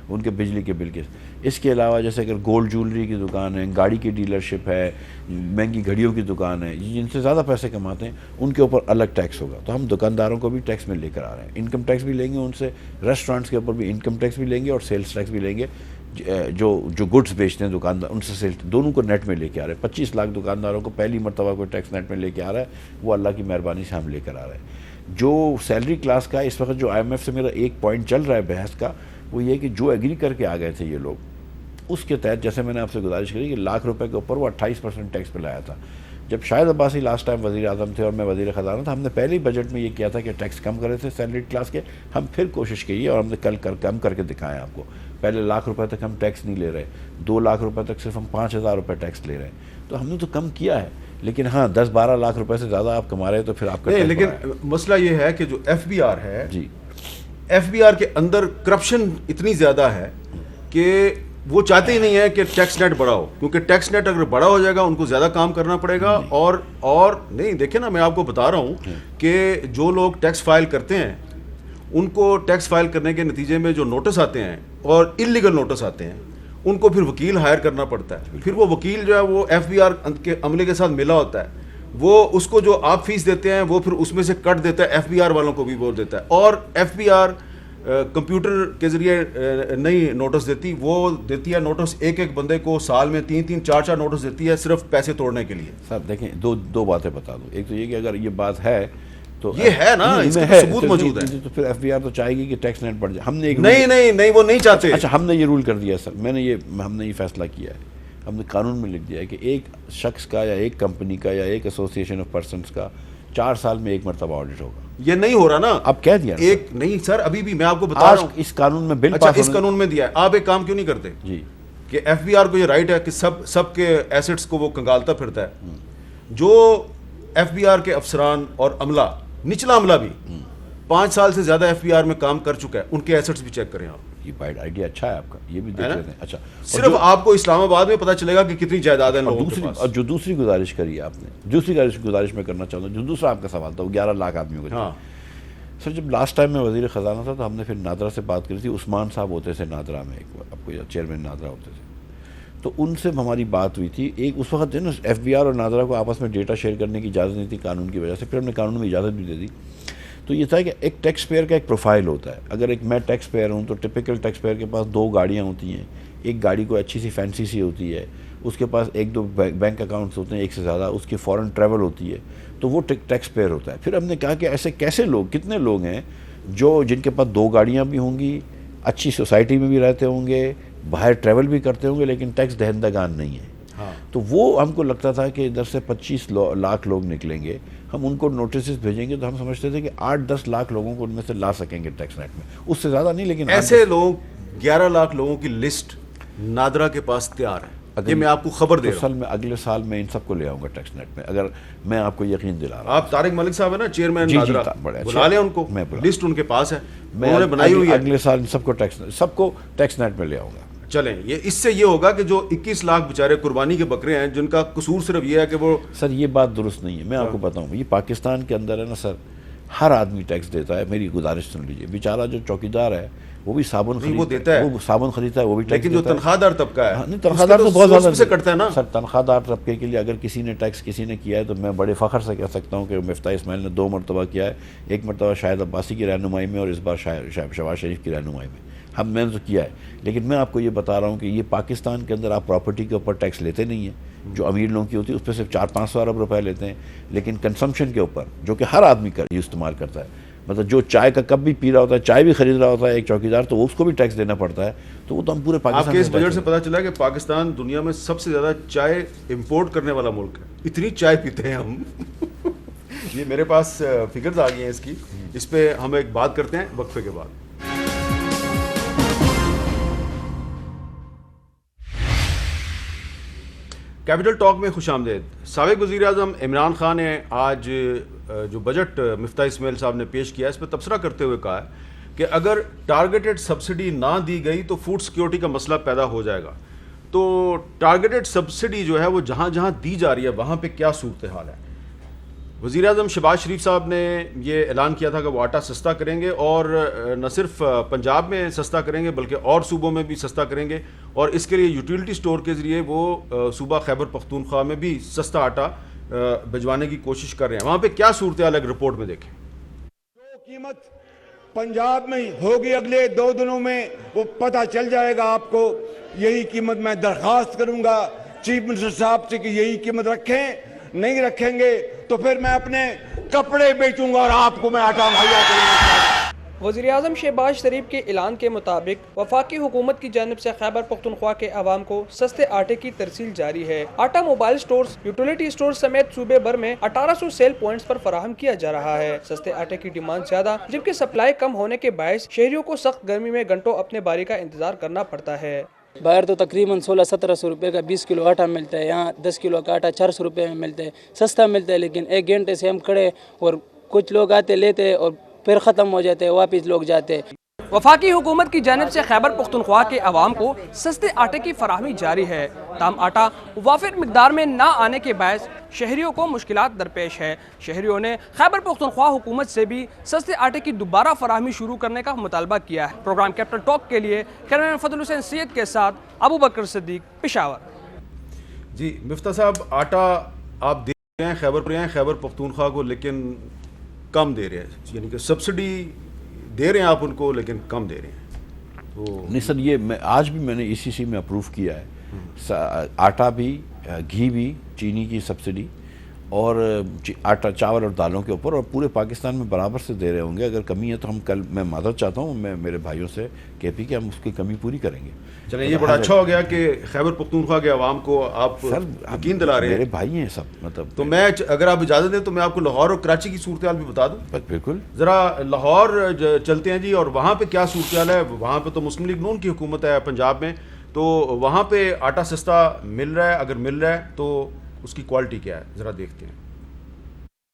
ان کے بجلی کے بل کے. اس کے علاوہ جیسے اگر گولڈ جولری کی دکان ہے، گاڑی کی ڈیلرشپ ہے، مہنگی گھڑیوں کی دکان ہے، جن سے زیادہ پیسے کماتے ہیں ان کے اوپر الگ ٹیکس ہوگا. تو ہم دکانداروں کو بھی ٹیکس میں لے کر آ رہے ہیں. انکم ٹیکس بھی لیں گے ان سے، ریسٹورانٹس کے اوپر بھی انکم ٹیکس بھی لیں گے اور سیلس ٹیکس بھی لیں گے. جو گڈس بیچتے ہیں دکاندار ان سے سیلس، دونوں کو نیٹ میں لے کے آ رہے ہیں. 25 لاکھ دکانداروں کو پہلی مرتبہ کوئی ٹیکس نیٹ میں لے کے آ رہا ہے، وہ اللہ کی مہربانی سے ہم لے کر آ رہے ہیں. جو سیلری کلاس کا اس وقت جو IMF سے میرا ایک پوائنٹ چل رہا ہے بحث کا، وہ یہ کہ جو ایگری کر کے آ گئے تھے یہ لوگ، اس کے تحت جیسے میں نے آپ سے گزارش کری کہ لاکھ روپے کے اوپر وہ 28% ٹیکس پہ لایا تھا. جب شاہد عباسی لاسٹ ٹائم وزیر اعظم تھے اور میں وزیر خزانہ تھا، ہم نے پہلے ہی بجٹ میں یہ کیا تھا کہ ٹیکس کم کرے تھے سیلری کلاس کے. ہم پھر کوشش کی اور ہم نے کل کم کر کے دکھائے آپ کو. پہلے 1 لاکھ روپے تک ہم ٹیکس نہیں لے رہے، 2 لاکھ روپے تک صرف ہم 5,000 روپے ٹیکس لے رہے ہیں. تو ہم نے تو کم کیا ہے، لیکن ہاں 10-12 لاکھ روپے سے زیادہ آپ کما رہے ہیں تو پھر آپ کا نہیں. لیکن مسئلہ یہ ہے کہ جو FBR ہے، جی FBR کے اندر کرپشن اتنی زیادہ ہے کہ وہ چاہتے ہی نہیں ہے کہ ٹیکس نیٹ بڑا ہو، کیونکہ ٹیکس نیٹ اگر بڑا ہو جائے گا ان کو زیادہ کام کرنا پڑے گا. اور نہیں دیکھیں نا، میں آپ کو بتا رہا ہوں کہ جو لوگ ٹیکس فائل کرتے ہیں ان کو ٹیکس فائل کرنے کے نتیجے میں جو نوٹس آتے ہیں اور انلیگل نوٹس آتے ہیں، ان کو پھر وکیل ہائر کرنا پڑتا ہے. پھر وہ وکیل جو ہے وہ FBR کے عملے کے ساتھ ملا ہوتا ہے، وہ اس کو جو آپ فیس دیتے ہیں وہ پھر اس میں سے کٹ دیتا ہے، FBR والوں کو بھی بول دیتا ہے. اور FBR کمپیوٹر کے ذریعے نہیں نوٹس دیتی، وہ دیتی ہے نوٹس ایک بندے کو سال میں 3-3 4-4 نوٹس دیتی ہے صرف پیسے توڑنے کے لیے. سر دیکھیں دو باتیں بتا دوں. ایک تو یہ کہ اگر یہ بات ہے تو یہ ہے نا، اس کا ثبوت موجود ہے. تو پھر FBR تو چاہے گی کہ ٹیکس نیٹ بڑھ جائے. ہم نے نہیں وہ نہیں چاہتے. اچھا ہم نے یہ رول کر دیا سر، ہم نے یہ فیصلہ کیا ہے، ہم نے قانون میں لکھ دیا ہے کہ ایک شخص کا یا ایک کمپنی کا یا ایک ایسوسیشن آف پرسنس کا 4 سال میں 1 مرتبہ آڈٹ ہوگا. یہ نہیں ہو رہا نا، اب کہہ دیا ایک نہیں سر، ابھی بھی میں آپ کو بتا رہا ہوں اس قانون میں بل اچھا اس قانون میں دیا ہے. آپ ایک کام کیوں نہیں کرتے جی کہ FBR کو یہ رائٹ ہے کہ سب کے ایسٹس کو وہ کنگالتا پھرتا ہے. جو FBR کے افسران اور عملہ، نچلا عملہ بھی 5 سال سے زیادہ FBR میں کام کر چکا ہے، ان کے ایسٹس بھی چیک کریں آپ. یہ بائٹ آئیڈیا اچھا ہے آپ کا، یہ بھی دیکھ لیتے ہیں. اچھا صرف آپ کو اسلام آباد میں پتہ چلے گا کہ کتنی جائیداد ہے لوگوں کے پاس. اور جو دوسری گزارش کری آپ نے، دوسری گزارش میں کرنا چاہتا ہوں، جو دوسرا آپ کا سوال تھا وہ 11 لاکھ آدمیوں کا. سر جب لاسٹ ٹائم میں وزیر خزانہ تھا تو ہم نے پھر نادرا سے بات کری تھی. عثمان صاحب ہوتے تھے نادرا میں، آپ کو چیئرمین نادرا ہوتے تھے، تو ان سے ہماری بات ہوئی تھی. ایک اس وقت جو ہے نا FBR اور نادرا کو آپس میں ڈیٹا شیئر کرنے کی اجازت نہیں تھی قانون کی وجہ سے، پھر ہم نے قانون میں اجازت بھی دے دی. تو یہ تھا کہ ایک ٹیکس پیئر کا ایک پروفائل ہوتا ہے. اگر میں ٹیکس پیئر ہوں تو ٹپیکل ٹیکس پیئر کے پاس 2 گاڑیاں ہوتی ہیں. ایک گاڑی کو اچھی سی فینسی سی ہوتی ہے، اس کے پاس 1-2 بینک اکاؤنٹس ہوتے ہیں، ایک سے زیادہ، اس کی فورن ٹریول ہوتی ہے، تو وہ ٹیکس پیئر ہوتا ہے. پھر ہم نے کہا کہ ایسے کیسے لوگ، کتنے لوگ ہیں جن کے پاس 2 گاڑیاں بھی ہوں گی، اچھی سوسائٹی میں بھی رہتے ہوں گے، باہر ٹریول بھی کرتے ہوں گے، لیکن ٹیکس دہندگان نہیں ہیں. تو وہ ہم کو لگتا تھا کہ ادھر سے 25 لاکھ لوگ نکلیں گے، ہم ان کو نوٹسز بھیجیں گے تو ہم سمجھتے تھے کہ 8-10 لاکھ لوگوں کو ان میں سے لا سکیں گے ٹیکس نیٹ میں، اس سے زیادہ نہیں. لیکن ایسے لوگ 11 لاکھ لوگوں کی لسٹ نادرا کے پاس تیار ہے. یہ میں آپ کو خبر دے رہا ہوں. میں اگلے سال میں ان سب کو لے آؤں گا ٹیکس نیٹ میں, اگر میں آپ کو یقین دلا رہا ہوں. آپ طارق ملک صاحب ہے نا چیئرمین نادرا, بڑے بلا لیں ان کو, لسٹ ان کے پاس ہے, انہوں نے بنائی ہوئی ہے. اگلے سال ان سب کو ٹیکس نیٹ میں لے آؤں گا. چلیں, یہ اس سے یہ ہوگا کہ جو 21 لاکھ بیچارے قربانی کے بکرے ہیں جن کا قصور صرف یہ ہے کہ وہ, سر یہ بات درست نہیں ہے. میں آپ کو بتاؤں, یہ پاکستان کے اندر ہے نا سر, ہر آدمی ٹیکس دیتا ہے. میری گزارش سن لیجیے, بیچارہ جو چوکیدار ہے وہ بھی صابن دیتا ہے, وہ صابن خریدتا ہے, وہ بھی ٹیکس. لیکن جو تنخواہ دار طبقہ ہے, نہیں تنخواہ دار تو بہت زیادہ سے کٹتا ہے نا سر. تنخواہ دار طبقے کے لیے اگر کسی نے ٹیکس کسی نے کیا ہے تو میں بڑے فخر سے کہہ سکتا ہوں کہ مفتاح اسماعیل نے 2 مرتبہ کیا ہے. ایک مرتبہ شاہد عباسی کی رہنمائی میں اور اس بار شہباز شریف کی رہنمائی میں. میں نے تو کیا ہے, لیکن میں آپ کو یہ بتا رہا ہوں کہ یہ پاکستان کے اندر آپ پراپرٹی کے اوپر ٹیکس لیتے نہیں ہیں. جو امیر لوگوں کی ہوتی ہے اس پہ صرف 400-500 ارب روپے لیتے ہیں, لیکن کنزمپشن کے اوپر جو کہ ہر آدمی استعمال کرتا ہے, مطلب جو چائے کا کپ بھی پی رہا ہوتا ہے, چائے بھی خرید رہا ہوتا ہے ایک چوکیدار, تو اس کو بھی ٹیکس دینا پڑتا ہے. تو وہ تو ہم پورے پاکستان. آپ کے اس بجٹ سے پتہ چلا کہ پاکستان دنیا میں سب سے زیادہ چائے امپورٹ کرنے والا ملک ہے. اتنی چائے پیتے ہیں ہم. یہ میرے پاس فگرز آ گئی ہیں اس کی, اس پہ ہم ایک بات کرتے ہیں وقفے کے بعد. کیپٹل ٹاک میں خوش آمدید. سابق وزیر اعظم عمران خان نے آج جو بجٹ مفتاح اسماعیل صاحب نے پیش کیا ہے اس پہ تبصرہ کرتے ہوئے کہا ہے کہ اگر ٹارگیٹڈ سبسڈی نہ دی گئی تو فوڈ سیکیورٹی کا مسئلہ پیدا ہو جائے گا. تو ٹارگیٹڈ سبسڈی جو ہے وہ جہاں جہاں دی جا رہی ہے وہاں پہ کیا صورتحال ہے؟ وزیر اعظم شہباز شریف صاحب نے یہ اعلان کیا تھا کہ وہ آٹا سستا کریں گے, اور نہ صرف پنجاب میں سستا کریں گے بلکہ اور صوبوں میں بھی سستا کریں گے, اور اس کے لیے یوٹیلٹی سٹور کے ذریعے وہ صوبہ خیبر پختونخوا میں بھی سستا آٹا بھجوانے کی کوشش کر رہے ہیں. وہاں پہ کیا صورتحال ہے رپورٹ میں دیکھیں. جو قیمت پنجاب میں ہوگی اگلے 2 دنوں میں وہ پتہ چل جائے گا آپ کو. یہی قیمت میں درخواست کروں گا چیف منسٹر صاحب سے کہ یہی قیمت رکھیں. نہیں رکھیں گے تو پھر میں اپنے کپڑے بیچوں گا اور آپ کو میں آٹا مہیا کروں گا. وزیر اعظم شہباز شریف کے اعلان کے مطابق وفاقی حکومت کی جانب سے خیبر پختونخوا کے عوام کو سستے آٹے کی ترسیل جاری ہے. آٹا موبائل سٹورز, یوٹیلیٹی سٹورز سمیت صوبے بھر میں 1800 سیل پوائنٹس پر فراہم کیا جا رہا ہے. سستے آٹے کی ڈیمانڈ زیادہ جبکہ سپلائی کم ہونے کے باعث شہریوں کو سخت گرمی میں گھنٹوں اپنے باری کا انتظار کرنا پڑتا ہے. باہر تو تقریباً 1600-1700 روپے کا 20 کلو آٹا ملتا ہے, یہاں 10 کلو کا آٹا 400 روپے میں ملتا ہے. سستا ملتا ہے, لیکن 1 گھنٹے سے ہم کھڑے اور کچھ لوگ آتے لیتے اور پھر ختم ہو جاتے, واپس لوگ جاتے. وفاقی حکومت کی جانب سے خیبر پختونخوا کے عوام کو سستے آٹے کی فراہمی جاری ہے. تاہم آٹا وافر مقدار میں نہ آنے کے باعث شہریوں کو مشکلات درپیش ہے. شہریوں نے خیبر پختونخوا حکومت سے بھی سستے آٹے کی دوبارہ فراہمی شروع کرنے کا مطالبہ کیا ہے. پروگرام کیپٹل ٹاک کے لیے کیمرمین فضل حسین سید کے ساتھ ابو بکر صدیق, پشاور. جی مفتاح صاحب, آٹا آپ دے رہے ہیں خیبر پختونخوا کو لیکن کم دے رہے ہیں, یعنی کہ سبسڈی دے رہے ہیں آپ ان کو لیکن کم دے رہے ہیں. تو نہیں سر, یہ میں آج بھی میں نے ECC میں اپروو کیا ہے. آٹا بھی, گھی بھی, چینی کی سبسڈی, اور آٹا, چاول اور دالوں کے اوپر, اور پورے پاکستان میں برابر سے دے رہے ہوں گے. اگر کمی ہے تو ہم کل, میں معذرت چاہتا ہوں میں میرے بھائیوں سے KP کہ ہم اس کی کمی پوری کریں گے. چلیں, یہ بڑا اچھا ہو گیا کہ خیبر پختونخوا کے عوام کو آپ یقین دلا رہے ہیں. میرے بھائی ہیں سب, مطلب. تو میں اگر آپ اجازت دیں تو میں آپ کو لاہور اور کراچی کی صورتحال بھی بتا دوں. بالکل. ذرا لاہور چلتے ہیں جی, اور وہاں پہ کیا صورتحال ہے. وہاں پہ تو مسلم لیگ نون کی حکومت ہے پنجاب میں, تو وہاں پہ آٹا سستا مل رہا ہے, اگر مل رہا ہے تو اس کی کوالٹی کیا ہے, ذرا دیکھتے ہیں.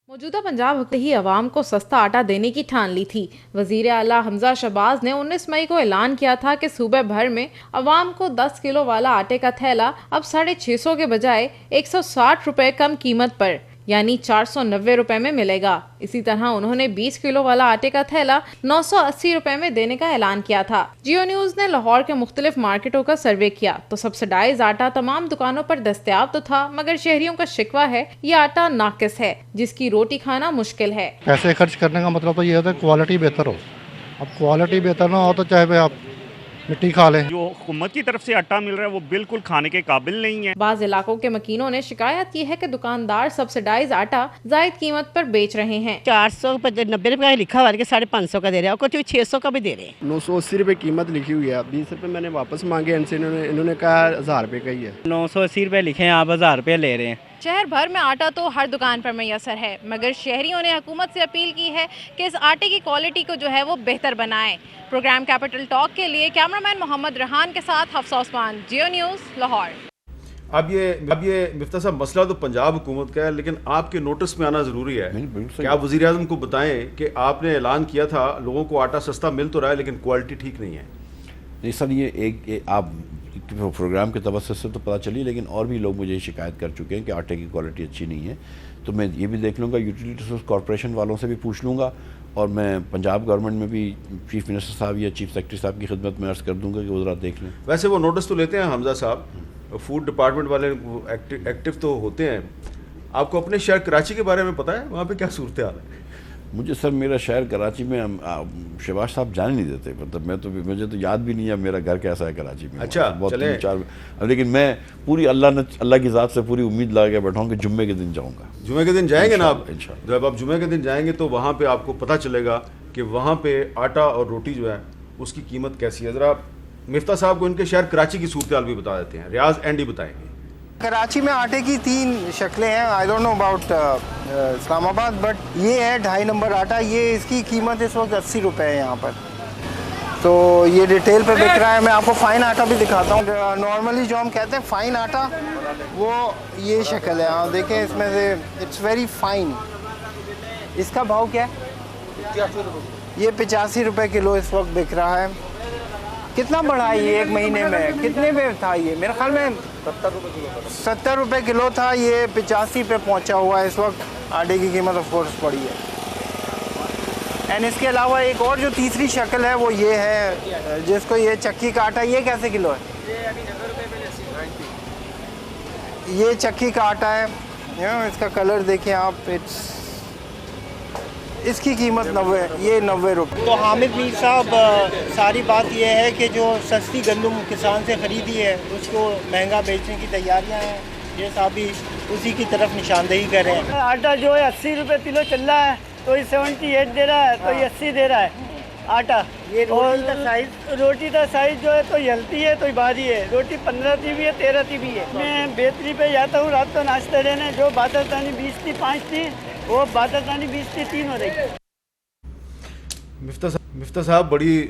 موجودہ پنجاب حکومت ہی عوام کو سستا آٹا دینے کی ٹھان لی تھی. وزیر اعلیٰ حمزہ شہباز نے 19 مئی کو اعلان کیا تھا کہ صوبے بھر میں عوام کو 10 کلو والا آٹے کا تھیلا اب 650 کے بجائے 160 روپے کم قیمت پر یعنی 490 روپے میں ملے گا. اسی طرح انہوں نے 20 کلو والا آٹے کا تھیلا 980 روپے میں دینے کا اعلان کیا تھا. جیو نیوز نے لاہور کے مختلف مارکیٹوں کا سروے کیا تو سبسڈائز آٹا تمام دکانوں پر دستیاب تو تھا, مگر شہریوں کا شکوہ ہے یہ آٹا ناقص ہے جس کی روٹی کھانا مشکل ہے. پیسے خرچ کرنے کا مطلب تو یہ ہوتا ہے کوالٹی بہتر ہو. اب کوالٹی بہتر نہ ہو تو چاہے آپ مٹی کھا لیں. جو حکومت کی طرف سے آٹا مل رہا ہے وہ بالکل کھانے کے قابل نہیں ہے. بعض علاقوں کے مکینوں نے شکایت کی ہے کہ دکاندار سبسڈائز آٹا زائد قیمت پر بیچ رہے ہیں. 490 روپے کا لکھا ہوا ہے کہ 550 کا دے رہے ہیں, اور کچھ 600 کا بھی دے رہے ہیں. 980 روپے قیمت لکھی ہوئی ہے, 20 روپے میں نے واپس مانگے ان سے, انہوں نے کہا 1000 روپے کا ہی ہے. 980 روپے لکھے ہیں, آپ 1000 روپے لے رہے ہیں. شہر بھر میں آٹا تو ہر دکان پر میسر ہے, مگر شہریوں نے حکومت سے اپیل کی ہے کہ اس آٹے کی کوالٹی کو جو ہے وہ بہتر بنائیں. پروگرام کیپٹل ٹاک کے لیے کیمرامین محمد ریحان کے ساتھ حفصہ عثمان, جیو نیوز, لاہور. اب یہ مفتاح صاحب مسئلہ تو پنجاب حکومت کا ہے، لیکن آپ کے نوٹس میں آنا ضروری ہے کہ آپ وزیر اعظم کو بتائیں کہ آپ نے اعلان کیا تھا لوگوں کو آٹا سستا مل تو رہا ہے لیکن کوالٹی ٹھیک نہیں ہے. نہیں سر، یہ ایک آپ پروگرام کے توسط سے تو پتہ چلی، لیکن اور بھی لوگ مجھے شکایت کر چکے ہیں کہ آٹے کی کوالٹی اچھی نہیں ہے. تو میں یہ بھی دیکھ لوں گا، یوٹیلیٹی ریسورس کارپوریشن والوں سے بھی پوچھ لوں گا، اور میں پنجاب گورنمنٹ میں بھی چیف منسٹر صاحب یا چیف سیکرٹری صاحب کی خدمت میں عرض کر دوں گا کہ وہ ذرا دیکھ لیں. ویسے وہ نوٹس تو لیتے ہیں حمزہ صاحب، فوڈ ڈپارٹمنٹ والے ایکٹیو تو ہوتے ہیں. آپ کو اپنے شہر کراچی کے بارے میں پتہ ہے وہاں پہ کیا صورتحال ہے؟ مجھے سر میرا شہر کراچی میں شہباز صاحب جانے نہیں دیتے، مطلب مجھے تو یاد بھی نہیں ہے میرا گھر کیسا ہے کراچی میں. اچھا بہت 3-4، لیکن میں پوری اللہ کی ذات سے پوری امید لگا کے بیٹھا ہوں کہ جمعے کے دن جاؤں گا. جمعے کے دن جائیں گے نا آپ؟ جب آپ جمعے کے دن جائیں گے تو وہاں پہ آپ کو پتہ چلے گا کہ وہاں پہ آٹا اور روٹی جو ہے اس کی قیمت کیسی ہے. ذرا مفتاح صاحب کو ان کے شہر کراچی کی صورتحال بھی بتا دیتے ہیں. ریاض اینڈی بتائیں گے. کراچی میں آٹے کی 3 شکلیں ہیں. I don't know about Islam آباد، بٹ یہ ہے 2.5 نمبر آٹا. یہ اس کی قیمت اس وقت 80 روپے ہے یہاں پر. تو یہ ڈیٹیل پہ بک رہا ہے. میں آپ کو فائن آٹا بھی دکھاتا ہوں. نارملی جو ہم کہتے ہیں فائن آٹا، وہ یہ شکل ہے. ہاں دیکھیں اس میں سے اٹس ویری فائن. اس کا بھاؤ کیا ہے؟ یہ 85 روپے کلو اس وقت بک رہا ہے. کتنا بڑھا ہے یہ 1 مہینے میں؟ کتنے پہ تھا یہ؟ میرے خیال میں 70 روپے کلو تھا، یہ 85 پہ پہنچا ہوا ہے اس وقت. آٹے کی قیمت آف کورس بڑی ہے. اینڈ اس کے علاوہ ایک اور جو تیسری شکل ہے وہ یہ ہے جس کو یہ چکی کا آٹا. یہ کیسے کلو ہے؟ یہ چکی کا آٹا ہے. اس کا کلر دیکھیں آپ. اس کی قیمت 90 ہے. یہ 90 روپے. تو حامد میر صاحب، ساری بات یہ ہے کہ جو سستی گندم کسان سے خریدی ہے اس کو مہنگا بیچنے کی تیاریاں ہیں. یہ صاحب بھی اسی کی طرف نشاندہی کر رہے ہیں. آٹا جو ہے 80 روپے کلو چل رہا ہے، تو یہ 78 دے رہا ہے، تو یہ 80 دے رہا ہے آٹا. یہ روٹی کا سائز، روٹی کا سائز جو ہے تو یہ ہلتی ہے تو یہ بھاری ہے. روٹی 15 تی بھی ہے، 13 تی بھی ہے. میں بیتری پہ جاتا ہوں رات کو ناشتہ لینے. جو بادرتانی 20 تھی 5 تھی، وہ بادرتانی 20 تھی 3 ہو رہی. مفتاح صاحب بڑی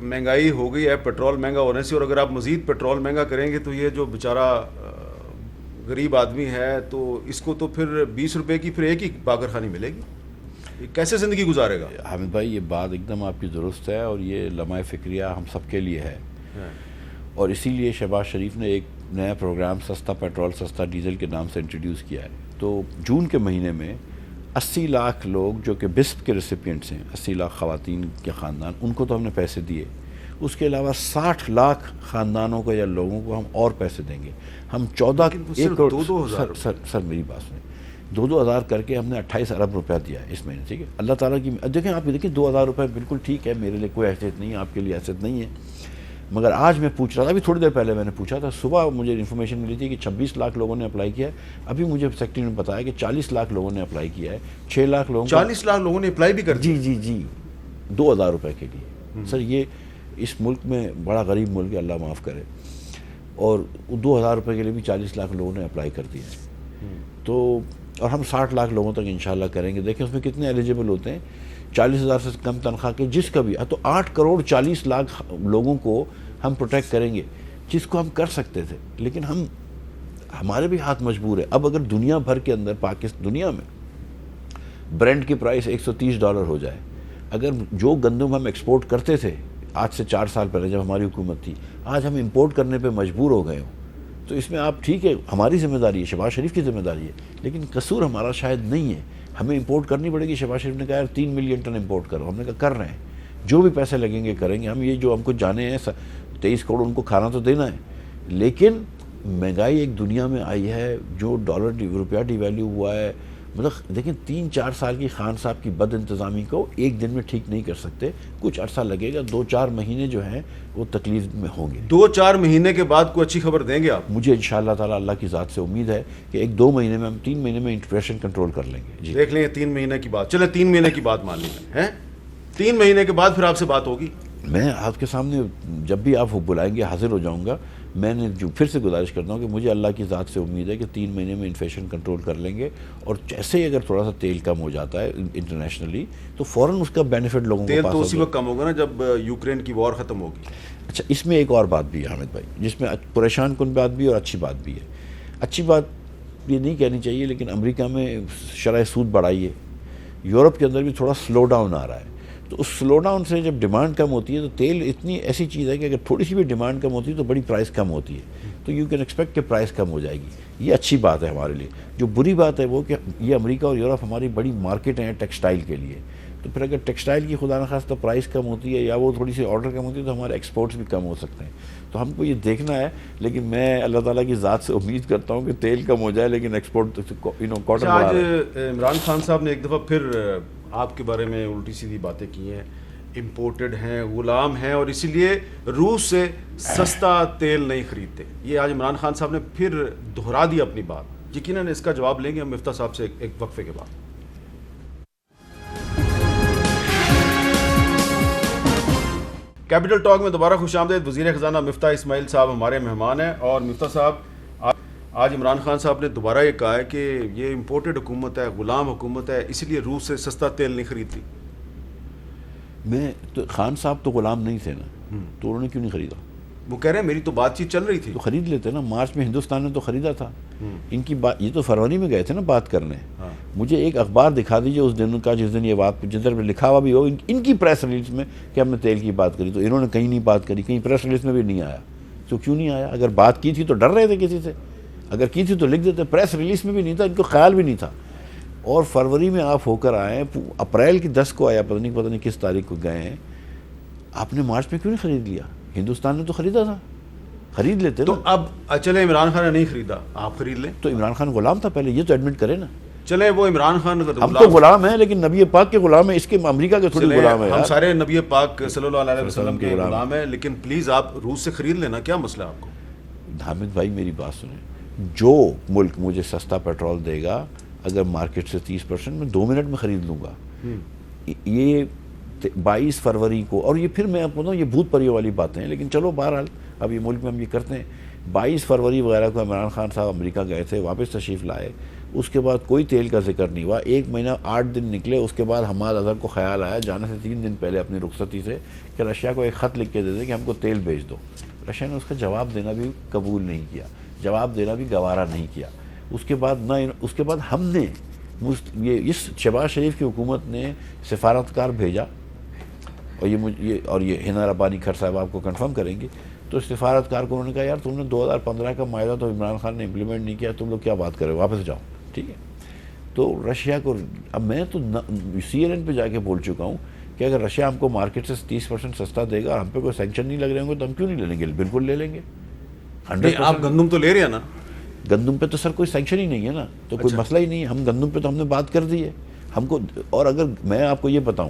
مہنگائی ہو گئی ہے پیٹرول مہنگا ہونے سے، اور اگر آپ مزید پیٹرول مہنگا کریں گے تو یہ جو بیچارہ غریب آدمی ہے تو اس کو تو پھر 20 روپے کی پھر ایک ہی باقر خانی ملے گی. کیسے زندگی گزارے گا؟ حامد بھائی یہ بات ایک دم آپ کی درست ہے، اور یہ لمحہ فکریہ ہم سب کے لیے ہے. اور اسی لیے شہباز شریف نے ایک نیا پروگرام سستا پیٹرول سستا ڈیزل کے نام سے انٹروڈیوس کیا ہے. تو جون کے مہینے میں 80 لاکھ لوگ جو کہ بسپ کے ریسیپینٹس ہیں، 80 لاکھ خواتین کے خاندان، ان کو تو ہم نے پیسے دیے. اس کے علاوہ 60 لاکھ خاندانوں کو یا لوگوں کو ہم اور پیسے دیں گے. ہم 1 کروڑ سر میری بات سنیں، 2,000 کر کے ہم نے 28 ارب روپیہ دیا ہے اس مہینے. ٹھیک ہے، اللہ تعالیٰ کی دیکھیں آپ دیکھیں 2,000 روپے بالکل ٹھیک ہے. میرے لیے کوئی حیثیت نہیں ہے، آپ کے لیے حیثیت نہیں ہے. مگر آج میں پوچھ رہا تھا، ابھی تھوڑی دیر پہلے میں نے پوچھا تھا، صبح مجھے انفارمیشن ملی تھی کہ 26 لاکھ لوگوں نے اپلائی کیا ہے. ابھی مجھے سیکرٹری نے بتایا کہ 40 لاکھ لوگوں نے اپلائی کیا ہے. 6 لاکھ لوگوں 40 لاکھ لوگوں نے اپلائی بھی کر جی 2,000 روپے کے لیے. سر یہ اس ملک میں بڑا غریب ملک ہے، اللہ معاف کرے، اور 2,000 روپے کے لیے بھی 40 لاکھ لوگوں نے اپلائی کر دیا ہے. تو اور ہم 60 لاکھ لوگوں تک انشاءاللہ کریں گے. دیکھیں اس میں کتنے ایلیجیبل ہوتے ہیں. 40,000 سے کم تنخواہ کے جس کا بھی، تو 8 کروڑ 40 لاکھ لوگوں کو ہم پروٹیکٹ کریں گے، جس کو ہم کر سکتے تھے. لیکن ہمارے بھی ہاتھ مجبور ہے. اب اگر دنیا بھر کے اندر دنیا میں برینڈ کی پرائس $130 ہو جائے، اگر جو گندم ہم ایکسپورٹ کرتے تھے آج سے 4 سال پہلے جب ہماری حکومت تھی، آج ہم امپورٹ کرنے پہ مجبور ہو گئے ہوں، تو اس میں آپ ٹھیک ہے ہماری ذمہ داری ہے، شہباز شریف کی ذمہ داری ہے، لیکن قصور ہمارا شاید نہیں ہے. ہمیں امپورٹ کرنی پڑے گی. شہباز شریف نے کہا 3 ملین ٹن امپورٹ کرو. ہم نے کہا کر رہے ہیں، جو بھی پیسے لگیں گے کریں گے. ہم یہ جو ہم کو جانے ہیں 23 کروڑ ان کو کھانا تو دینا ہے. لیکن مہنگائی ایک دنیا میں آئی ہے، جو روپیہ ڈی ویلیو ہوا ہے. مطلب دیکھیں 3-4 سال کی خان صاحب کی بد انتظامی کو ایک دن میں ٹھیک نہیں کر سکتے. کچھ عرصہ لگے گا. 2-4 مہینے جو ہیں وہ تکلیف میں ہوں گے. 2-4 مہینے کے بعد کوئی اچھی خبر دیں گے آپ؟ مجھے انشاءاللہ تعالی اللہ کی ذات سے امید ہے کہ 1-2 مہینے میں ہم 3 مہینے میں انفلیشن کنٹرول کر لیں گے. دیکھ لیں 3 مہینے کی بات. چلیں 3 مہینے کی بات مان لیں ہیں. 3 مہینے کے بعد پھر آپ سے بات ہوگی. میں آپ کے سامنے جب بھی آپ بلائیں گے حاضر ہو جاؤں گا. میں نے جو پھر سے گزارش کرتا ہوں کہ مجھے اللہ کی ذات سے امید ہے کہ 3 مہینے میں انفلیشن کنٹرول کر لیں گے. اور جیسے ہی اگر تھوڑا سا تیل کم ہو جاتا ہے انٹرنیشنلی تو فوراً اس کا بینیفٹ لوگوں کو پاس ہوگا. تیل تو اسی وقت کم ہوگا نا جب یوکرین کی وار ختم ہوگی. اچھا اس میں ایک اور بات بھی ہے حامد بھائی، جس میں پریشان کن بات بھی اور اچھی بات بھی ہے. اچھی بات یہ نہیں کہنی چاہیے لیکن امریکہ میں شرح سود بڑھائی ہے، یورپ کے اندر بھی تھوڑا سلو ڈاؤن آ رہا ہے، تو اس سلو ڈاؤن سے جب ڈیمانڈ کم ہوتی ہے تو تیل اتنی ایسی چیز ہے کہ اگر تھوڑی سی بھی ڈیمانڈ کم ہوتی ہے تو بڑی پرائس کم ہوتی ہے، تو یو کین ایکسپیکٹ کہ پرائس کم ہو جائے گی، یہ اچھی بات ہے ہمارے لیے۔ جو بری بات ہے وہ کہ یہ امریکہ اور یورپ ہماری بڑی مارکیٹ ہیں ٹیکسٹائل کے لیے، تو پھر اگر ٹیکسٹائل کی خدا نخواستہ پرائس کم ہوتی ہے یا وہ تھوڑی سی آرڈر کم ہوتی ہے تو ہمارے ایکسپورٹس بھی کم ہو سکتے ہیں، تو ہم کو یہ دیکھنا ہے، لیکن میں اللہ تعالیٰ کی ذات سے امید کرتا ہوں کہ تیل کم ہو جائے لیکن ایکسپورٹ کاٹن آج عمران خان صاحب نے ایک دفعہ پھر آپ کے بارے میں الٹی سیدھی باتیں کی ہیں، امپورٹڈ ہیں، غلام ہیں اور اسی لیے روس سے سستا تیل نہیں خریدتے، یہ آج عمران خان صاحب نے پھر دہرا دیا اپنی بات۔ یقیناً اس کا جواب لیں گے ہم مفتاح صاحب سے ایک وقفے کے بعد۔ کیپٹل ٹاک میں دوبارہ خوش آمدید۔ وزیر خزانہ مفتاح اسماعیل صاحب ہمارے مہمان ہیں، اور مفتاح صاحب آج عمران خان صاحب نے دوبارہ یہ کہا ہے کہ یہ امپورٹڈ حکومت ہے، غلام حکومت ہے، اسی لیے روس سے سستا تیل نہیں خریدتی۔ میں تو خان صاحب تو غلام نہیں تھے نا، تو انہوں نے کیوں نہیں خریدا؟ وہ کہہ رہے ہیں میری تو بات چیت چل رہی تھی، تو خرید لیتے نا، مارچ میں ہندوستان نے تو خریدا تھا، ان کی بات، یہ تو فروری میں گئے تھے نا بات کرنے۔ مجھے ایک اخبار دکھا دیجئے اس دن کا جس دن یہ بات جدھر میں لکھا ہوا بھی ہو ان کی پریس ریلیز میں کہ ہم نے تیل کی بات کری، تو انہوں نے کہیں نہیں بات کری، کہیں پریس ریلیز میں بھی نہیں آیا، تو کیوں نہیں آیا؟ اگر بات کی تھی تو ڈر رہے تھے کسی سے، اگر کی تھی تو لکھ دیتے، پریس ریلیز میں بھی نہیں تھا، ان کو خیال بھی نہیں تھا۔ اور فروری میں آپ ہو کر آئے، اپریل کی 10 کو آیا، پتہ نہیں کس تاریخ کو گئے ہیں، آپ نے مارچ میں کیوں نہیں خرید لیا؟ ہندوستان نے تو خریدا تھا، خرید لیتے تو اب چلے عمران خان نے نہیں خریدا، آپ خرید لیں۔ تو عمران خان غلام تھا پہلے، یہ تو ایڈمٹ کرے نا۔ چلے وہ عمران خان ہم تو غلام ہیں لیکن نبی پاک کے غلام ہیں، اس کے امریکہ کے تھوڑی غلام ہیں، ہم سارے نبی پاک صلی اللہ علیہ وسلم کے غلام ہیں، لیکن پلیز آپ روس سے خرید لینا، کیا مسئلہ ہے آپ کو؟ حامد بھائی میری بات سنیں، جو ملک مجھے سستا پیٹرول دے گا، اگر مارکیٹ سے 30%، میں 2 منٹ میں خرید لوں گا۔ یہ 22 فروری کو، اور یہ پھر میں آپ کو یہ بھوت پریوں والی باتیں ہیں، لیکن چلو بہرحال اب یہ ملک میں ہم یہ کرتے ہیں۔ 22 فروری وغیرہ کو عمران خان صاحب امریکہ گئے تھے، واپس تشریف لائے، اس کے بعد کوئی تیل کا ذکر نہیں ہوا، 1 مہینہ 8 دن نکلے، اس کے بعد حماد اظہر کو خیال آیا جانے سے 3 دن پہلے اپنی رخصتی سے کہ رشیا کو ایک خط لکھ کے دے دیں کہ ہم کو تیل بھیج دو۔ رشیا نے اس کا جواب دینا بھی قبول نہیں کیا، جواب دینا بھی گوارا نہیں کیا۔ اس کے بعد ہم نے اس شہباز شریف کی حکومت نے سفارتکار بھیجا، اور یہ ہنا ربانی کھر صاحب آپ کو کنفرم کریں گے، تو سفارتکار کو انہوں نے کہا یار تم نے 2015 کا معاہدہ تو عمران خان نے امپلیمنٹ نہیں کیا، تم لوگ کیا بات کرے، واپس جاؤ، ٹھیک ہے۔ تو رشیا کو، اب میں تو CNN پہ جا کے بول چکا ہوں کہ اگر رشیا ہم کو مارکیٹ سے 30% سستا دے گا اور ہم پہ کوئی سینکشن نہیں لگ رہے ہوں گے تو ہم کیوں نہیں لے لیں گے؟ بالکل لے لیں گے۔ آپ گندم تو لے رہے ہیں نا؟ گندم پہ تو سر کوئی سینکشن ہی نہیں ہے نا، تو کوئی مسئلہ ہی نہیں ہے، ہم گندم پہ تو ہم نے بات کر دی ہے ہم کو۔ اور اگر میں آپ کو یہ بتاؤں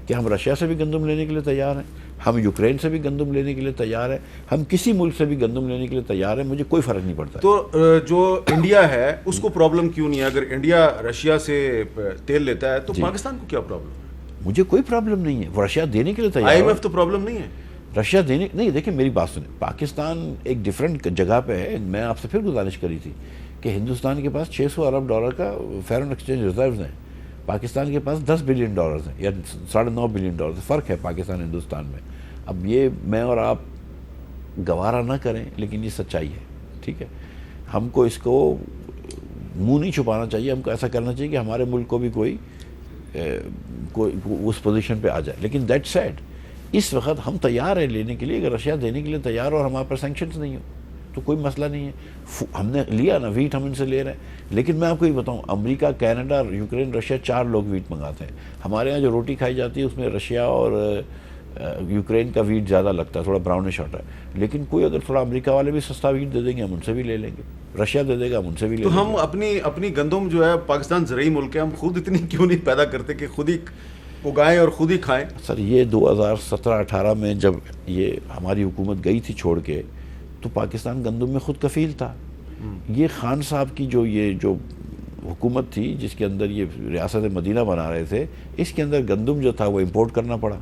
کہ ہم رشیا سے بھی گندم لینے کے لیے تیار ہیں، ہم یوکرین سے بھی گندم لینے کے لیے تیار ہیں، ہم کسی ملک سے بھی گندم لینے کے لیے تیار ہیں، مجھے کوئی فرق نہیں پڑتا۔ تو جو انڈیا ہے اس کو پرابلم کیوں نہیں ہے؟ اگر انڈیا رشیا سے تیل لیتا ہے تو پاکستان کو کیا پرابلم ہے؟ مجھے کوئی پرابلم نہیں ہے، وہ رشیا دینے کے لیے تیار ہے۔ IMF تو پرابلم نہیں ہے رشیا دینے، نہیں دیکھیں میری بات سنیں، پاکستان ایک ڈیفرنٹ جگہ پہ ہے۔ میں آپ سے پھر گزارش کری تھی کہ ہندوستان کے پاس $600 ارب کا فارن ایکسچینج ریزروز ہیں، پاکستان کے پاس $10 بلین ہیں یا $9.5 بلین، فرق ہے پاکستان ہندوستان میں۔ اب یہ میں اور آپ گوارا نہ کریں لیکن یہ سچائی ہے، ٹھیک ہے۔ ہم کو اس کو منہ نہیں چھپانا چاہیے، ہم کو ایسا کرنا چاہیے کہ ہمارے ملک کو بھی کوئی اس پوزیشن پہ آ جائے، لیکن دیٹ سیڈ اس وقت ہم تیار ہیں لینے کے لیے، اگر رشیا دینے کے لیے تیار ہو اور ہمارے پر سینکشنز نہیں ہو تو کوئی مسئلہ نہیں ہے۔ ہم نے لیا نا ویٹ، ہم ان سے لے رہے ہیں، لیکن میں آپ کو یہ بتاؤں امریکہ، کینیڈا، یوکرین، رشیا 4 لوگ ویٹ منگاتے ہیں۔ ہمارے ہاں جو روٹی کھائی جاتی ہے اس میں رشیا اور یوکرین کا ویٹ زیادہ لگتا ہے، تھوڑا براؤنش ہوتا ہے، لیکن کوئی اگر تھوڑا امریکہ والے بھی سستا ویٹ دے دیں گے ہم ان سے بھی لے لیں گے، رشیا دے دے گا ہم ان سے بھی لے لیں گے۔ تو ہم اپنی گندم جو ہے، پاکستان زرعی ملک ہے، ہم خود اتنی کیوں نہیں پیدا کرتے کہ خود ہی اگائیں اور خود ہی کھائیں؟ سر یہ 2017-18 میں جب یہ ہماری حکومت گئی تھی چھوڑ کے تو پاکستان گندم میں خود کفیل تھا۔ یہ خان صاحب کی جو حکومت تھی جس کے اندر یہ ریاست مدینہ بنا رہے تھے، اس کے اندر گندم جو تھا وہ امپورٹ کرنا پڑا۔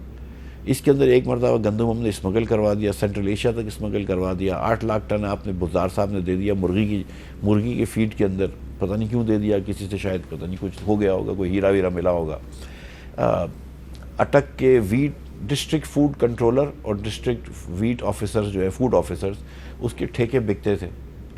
اس کے اندر ایک مرتبہ گندم ہم نے اسمگل کروا دیا، سینٹرل ایشیا تک اسمگل کروا دیا، 8 لاکھ ٹن آپ نے بزدار صاحب نے دے دیا مرغی کے فیڈ کے اندر، پتہ نہیں کیوں دے دیا، کسی سے شاید پتہ نہیں کچھ ہو گیا ہوگا، کوئی ہیرا ویرا ملا ہوگا۔ اٹک کے ویٹ ڈسٹرکٹ فوڈ کنٹرولر اور ڈسٹرکٹ ویٹ آفیسرز جو ہے، فوڈ آفیسرز، اس کے ٹھیکے بکتے تھے